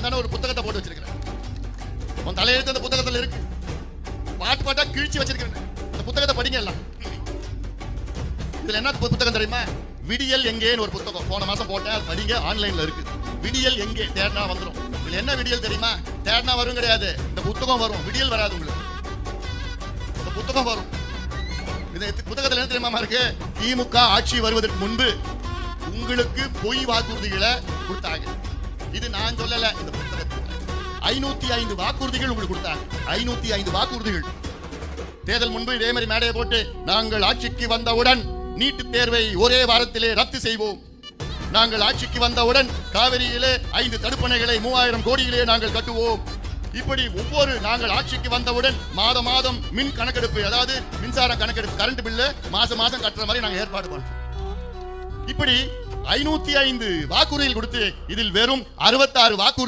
நான் தானே ஒரு புத்தகத்தை போட்டு வச்சிருக்கிறேன். உன் தலையெழுத்து அந்த புத்தகத்துல இருக்கு. பாட்டு பாட்டா கிழிச்சு வச்சிருக்கிறேன். அந்த புத்தகத்தை படிங்க எல்லாம். இதுல என்ன புத்தகம் தெரியுமா? விடியல் எங்கேன்னு ஒரு புத்தகம் போன மாசம் போட்டேன். அது படிங்க, ஆன்லைன்ல இருக்கு. விடியல் எங்கே தேடினா வந்துடும். இதுல என்ன விடியல் தெரியுமா? தேடினா வரும் கிடையாது, இந்த புத்தகம் வரும். விடியல் வராது உங்களுக்கு, இந்த புத்தகம் வரும். இந்த புத்தகத்துல என்ன தெரியுமா இருக்கு? திமுக ஆட்சி வருவதற்கு முன்பு உங்களுக்கு பொய் வாக்குறுதிகளை கொடுத்தாங்க. இது நான் சொல்லல, இந்த புத்தகத்தில் 505 வாக்குறுதிகள் உங்களுக்கு கொடுத்தாங்க. 505 வாக்குறுதிகள். தேர்தல் முன்பு இதே மாதிரி மேடையை போட்டு, நாங்கள் ஆட்சிக்கு வந்தவுடன் நீட்டு தேர்வை ஒரே வாரத்திலே ரத்து செய்வோம், நாங்கள் ஆட்சிக்கு வந்தவுடன் காவிரியிலே 5 தடுப்பணைகளை 3000 கோடியிலே நாங்கள் கட்டுவோம். இப்படி ஒவ்வொரு நாங்கள் ஆட்சிக்கு வந்தவுடன் மாதம் மாதம் மின் கணக்கெடுப்பு, அதாவது மின்சார கணக்கெடுப்பு, கரண்ட் பில்லு மாசம் மாசம் கட்டுற மாதிரி நாங்கள் ஏற்பாடு பண்றோம். இப்படி 505 வாக்குறுதிகள் கொடுத்து இதில் வெறும் 66 வாக்குறுதி